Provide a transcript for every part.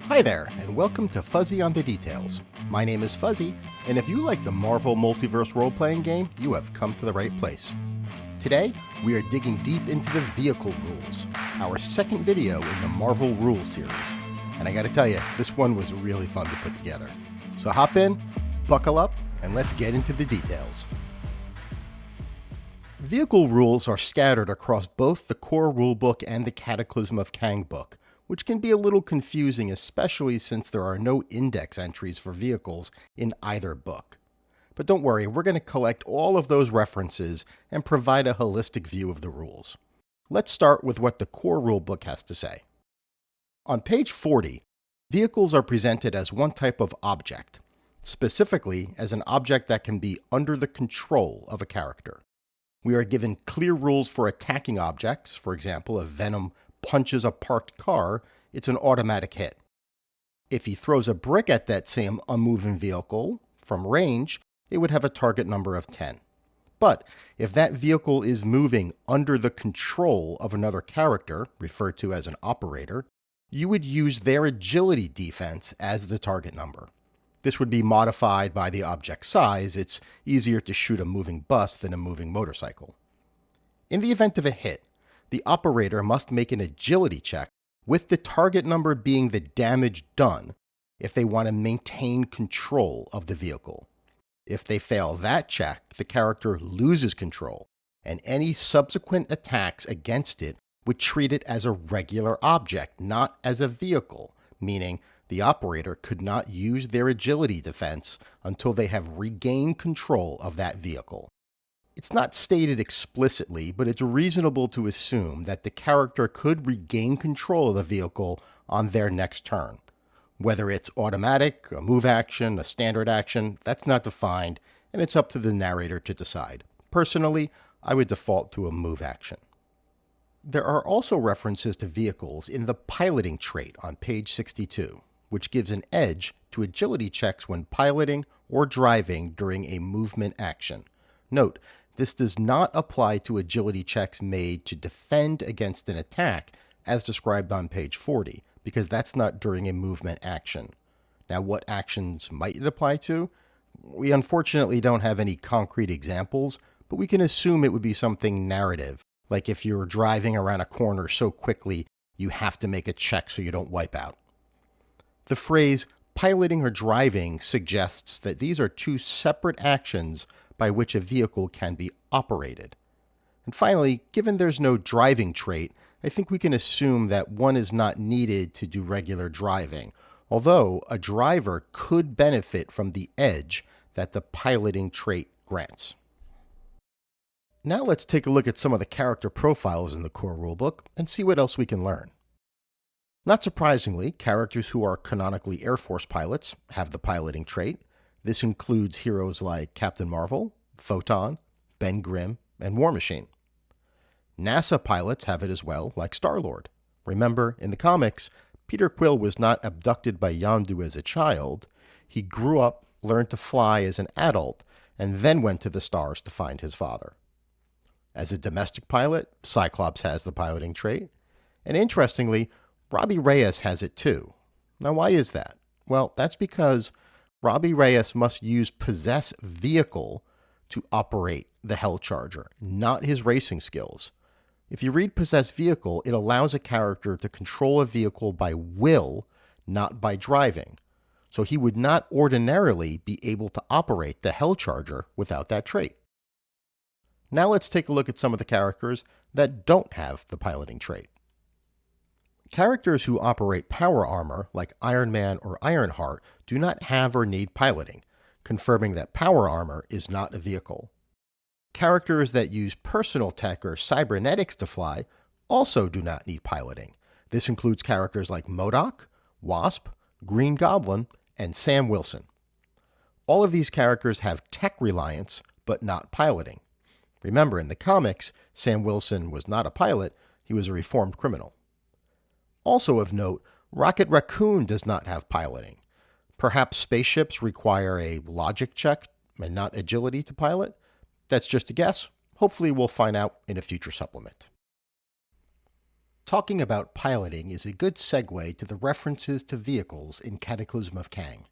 Hi there, and welcome to Fuzzy on the Details. My name is Fuzzy, and if you like the Marvel Multiverse role-playing game, you have come to the right place. Today, we are digging deep into the vehicle rules, our second video in the Marvel Rules series. And I gotta tell you, this one was really fun to put together. So hop in, buckle up, and let's get into the details. Vehicle rules are scattered across both the core rulebook and the Cataclysm of Kang book, which can be a little confusing, especially since there are no index entries for vehicles in either book. But don't worry, we're going to collect all of those references and provide a holistic view of the rules. Let's start with what the core rulebook has to say. On page 40, vehicles are presented as one type of object, specifically as an object that can be under the control of a character. We are given clear rules for attacking objects. For example, if Venom punches a parked car, it's an automatic hit. If he throws a brick at that same unmoving vehicle from range, it would have a target number of 10. But if that vehicle is moving under the control of another character, referred to as an operator, you would use their agility defense as the target number. This would be modified by the object size. It's easier to shoot a moving bus than a moving motorcycle. In the event of a hit, the operator must make an agility check, with the target number being the damage done, if they want to maintain control of the vehicle. If they fail that check, the character loses control, and any subsequent attacks against it would treat it as a regular object, not as a vehicle, meaning the operator could not use their agility defense until they have regained control of that vehicle. It's not stated explicitly, but it's reasonable to assume that the character could regain control of the vehicle on their next turn. Whether it's automatic, a move action, a standard action, that's not defined, and it's up to the narrator to decide. Personally, I would default to a move action. There are also references to vehicles in the piloting trait on page 62, which gives an edge to agility checks when piloting or driving during a movement action. Note, this does not apply to agility checks made to defend against an attack, as described on page 40, because that's not during a movement action. Now, what actions might it apply to? We unfortunately don't have any concrete examples, but we can assume it would be something narrative, like if you're driving around a corner so quickly you have to make a check so you don't wipe out. The phrase piloting or driving suggests that these are two separate actions by which a vehicle can be operated. And finally, given there's no driving trait, I think we can assume that one is not needed to do regular driving, although a driver could benefit from the edge that the piloting trait grants. Now let's take a look at some of the character profiles in the core rulebook and see what else we can learn. Not surprisingly, characters who are canonically Air Force pilots have the piloting trait. This includes heroes like Captain Marvel, Photon, Ben Grimm, and War Machine. NASA pilots have it as well, like Star-Lord. Remember, in the comics, Peter Quill was not abducted by Yondu as a child. He grew up, learned to fly as an adult, and then went to the stars to find his father. As a domestic pilot, Cyclops has the piloting trait. And interestingly, Robbie Reyes has it too. Now, why is that? Well, that's because Robbie Reyes must use possess vehicle to operate the Hellcharger, not his racing skills. If you read possess vehicle, it allows a character to control a vehicle by will, not by driving. So he would not ordinarily be able to operate the Hellcharger without that trait. Now let's take a look at some of the characters that don't have the piloting trait. Characters who operate power armor, like Iron Man or Ironheart, do not have or need piloting, confirming that power armor is not a vehicle. Characters that use personal tech or cybernetics to fly also do not need piloting. This includes characters like MODOK, Wasp, Green Goblin, and Sam Wilson. All of these characters have tech reliance, but not piloting. Remember, in the comics, Sam Wilson was not a pilot, he was a reformed criminal. Also of note, Rocket Raccoon does not have piloting. Perhaps spaceships require a logic check and not agility to pilot? That's just a guess. Hopefully we'll find out in a future supplement. Talking about piloting is a good segue to the references to vehicles in Cataclysm of Kang.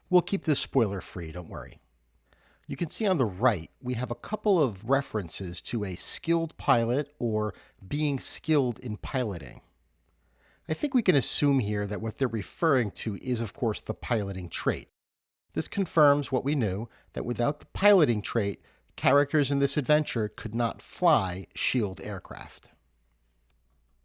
We'll keep this spoiler free, don't worry. You can see on the right, we have a couple of references to a skilled pilot or being skilled in piloting. I think we can assume here that what they're referring to is, of course, the piloting trait. This confirms what we knew, that without the piloting trait, characters in this adventure could not fly shield aircraft.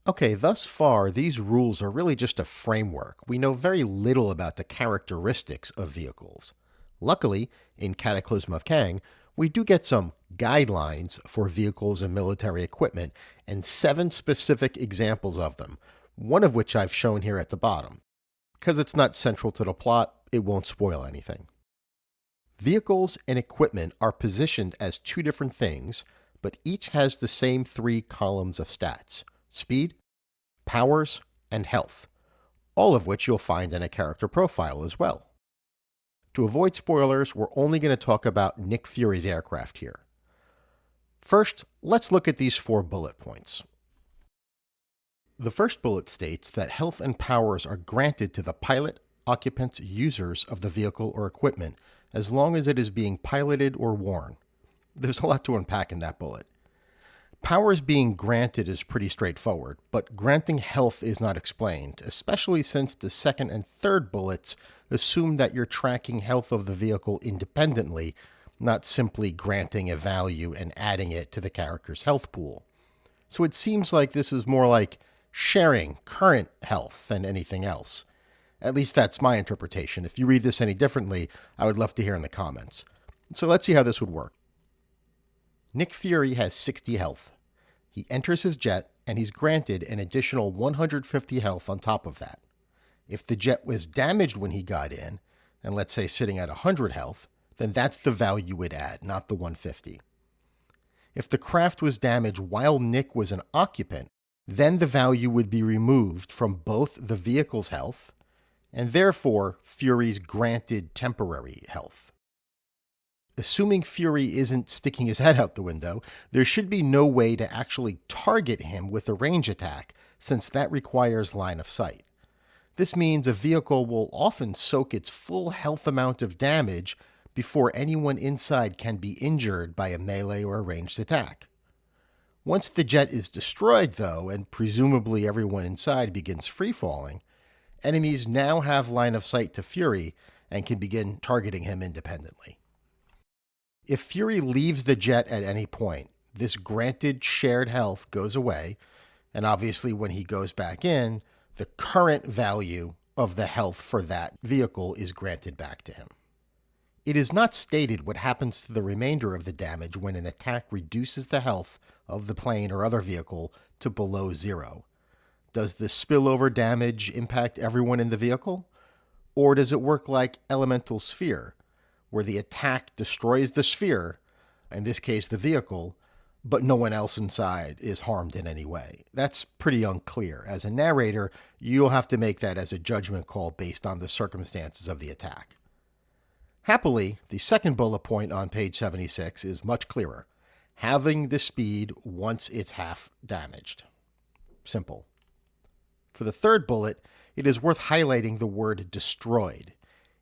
Okay, thus far, these rules are really just a framework. We know very little about the characteristics of vehicles. Luckily, in Cataclysm of Kang, we do get some guidelines for vehicles and military equipment, and 7 specific examples of them, one of which I've shown here at the bottom. Because it's not central to the plot, it won't spoil anything. Vehicles and equipment are positioned as 2 different things, but each has the same 3 columns of stats: speed, powers, and health, all of which you'll find in a character profile as well. To avoid spoilers, we're only going to talk about Nick Fury's aircraft here. First, let's look at these 4 bullet points. The first bullet states that health and powers are granted to the pilot, occupants, users of the vehicle or equipment, as long as it is being piloted or worn. There's a lot to unpack in that bullet. Powers being granted is pretty straightforward, but granting health is not explained, especially since the second and third bullets assume that you're tracking health of the vehicle independently, not simply granting a value and adding it to the character's health pool. So it seems like this is more like sharing current health than anything else. At least that's my interpretation. If you read this any differently, I would love to hear in the comments. So let's see how this would work. Nick Fury has 60 health. He enters his jet, and he's granted an additional 150 health on top of that. If the jet was damaged when he got in, and let's say sitting at 100 health, then that's the value we'd add, not the 150. If the craft was damaged while Nick was an occupant, then the value would be removed from both the vehicle's health, and therefore Fury's granted temporary health. Assuming Fury isn't sticking his head out the window, there should be no way to actually target him with a range attack, since that requires line of sight. This means a vehicle will often soak its full health amount of damage before anyone inside can be injured by a melee or a ranged attack. Once the jet is destroyed, though, and presumably everyone inside begins free-falling, enemies now have line of sight to Fury and can begin targeting him independently. If Fury leaves the jet at any point, this granted shared health goes away, and obviously when he goes back in, the current value of the health for that vehicle is granted back to him. It is not stated what happens to the remainder of the damage when an attack reduces the health of the plane or other vehicle to below 0. Does the spillover damage impact everyone in the vehicle? Or does it work like Elemental Sphere, where the attack destroys the sphere, in this case the vehicle, but no one else inside is harmed in any way? That's pretty unclear. As a narrator, you'll have to make that as a judgment call based on the circumstances of the attack. Happily, the second bullet point on page 76 is much clearer: having the speed once it's half damaged. Simple. For the third bullet, it is worth highlighting the word destroyed.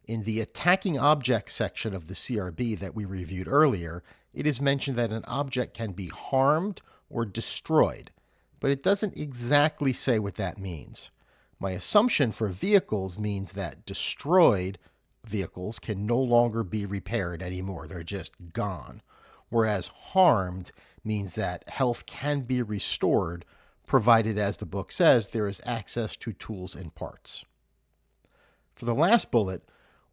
In the attacking objects section of the CRB that we reviewed earlier, it is mentioned that an object can be harmed or destroyed, but it doesn't exactly say what that means. My assumption for vehicles means that destroyed vehicles can no longer be repaired anymore. They're just gone. Whereas harmed means that health can be restored, provided, as the book says, there is access to tools and parts. For the last bullet,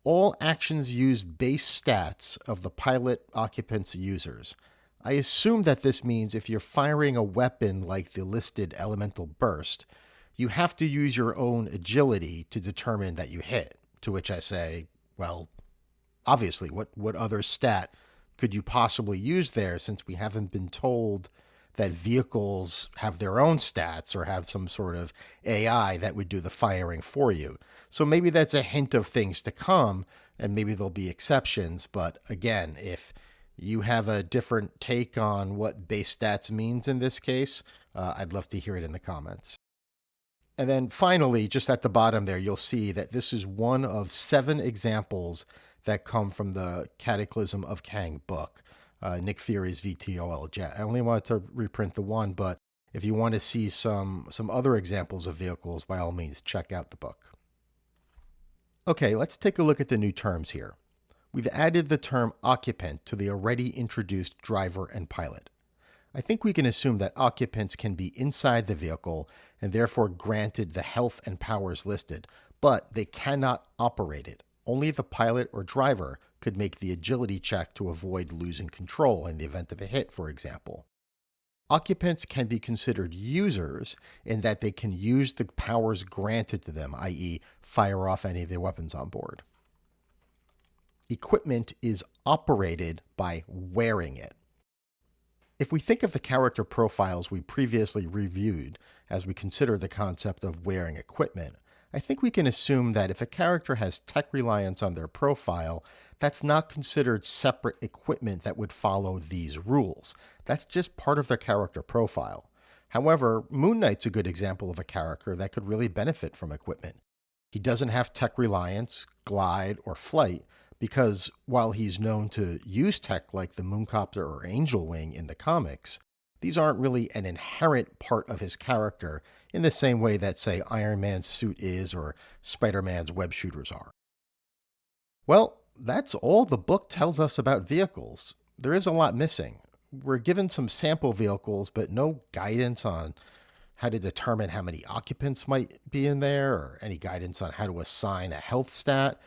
all actions use base stats of the pilot, occupants, users. I assume that this means if you're firing a weapon like the listed elemental burst, you have to use your own agility to determine that you hit, to which I say, well, obviously, what other stat could you possibly use there, since we haven't been told that vehicles have their own stats or have some sort of AI that would do the firing for you. So maybe that's a hint of things to come, and maybe there'll be exceptions. But again, if you have a different take on what base stats means in this case, I'd love to hear it in the comments. And then finally, just at the bottom there, you'll see that this is one of 7 examples that come from the Cataclysm of Kang book, Nick Fury's VTOL jet. I only wanted to reprint the one, but if you want to see some other examples of vehicles, by all means, check out the book. Okay, let's take a look at the new terms here. We've added the term occupant to the already introduced driver and pilot. I think we can assume that occupants can be inside the vehicle and therefore granted the health and powers listed, but they cannot operate it. Only the pilot or driver could make the agility check to avoid losing control in the event of a hit, for example. Occupants can be considered users in that they can use the powers granted to them, i.e., fire off any of their weapons on board. Equipment is operated by wearing it. If we think of the character profiles we previously reviewed as we consider the concept of wearing equipment, I think we can assume that if a character has tech reliance on their profile, that's not considered separate equipment that would follow these rules. That's just part of their character profile. However, Moon Knight's a good example of a character that could really benefit from equipment. He doesn't have tech reliance, glide, or flight, because while he's known to use tech like the Mooncopter or Angel Wing in the comics, these aren't really an inherent part of his character in the same way that, say, Iron Man's suit is or Spider-Man's web shooters are. Well, that's all the book tells us about vehicles. There is a lot missing. We're given some sample vehicles, but no guidance on how to determine how many occupants might be in there, or any guidance on how to assign a health stat.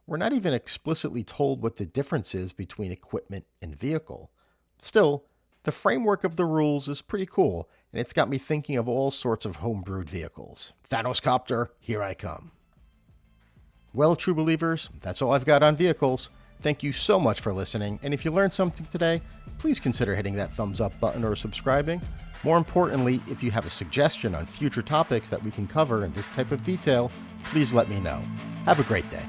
We're not even explicitly told what the difference is between equipment and vehicle. Still, the framework of the rules is pretty cool, and it's got me thinking of all sorts of homebrewed vehicles. Thanos Copter, here I come. Well, true believers, that's all I've got on vehicles. Thank you so much for listening, and if you learned something today, please consider hitting that thumbs up button or subscribing. More importantly, if you have a suggestion on future topics that we can cover in this type of detail, please let me know. Have a great day.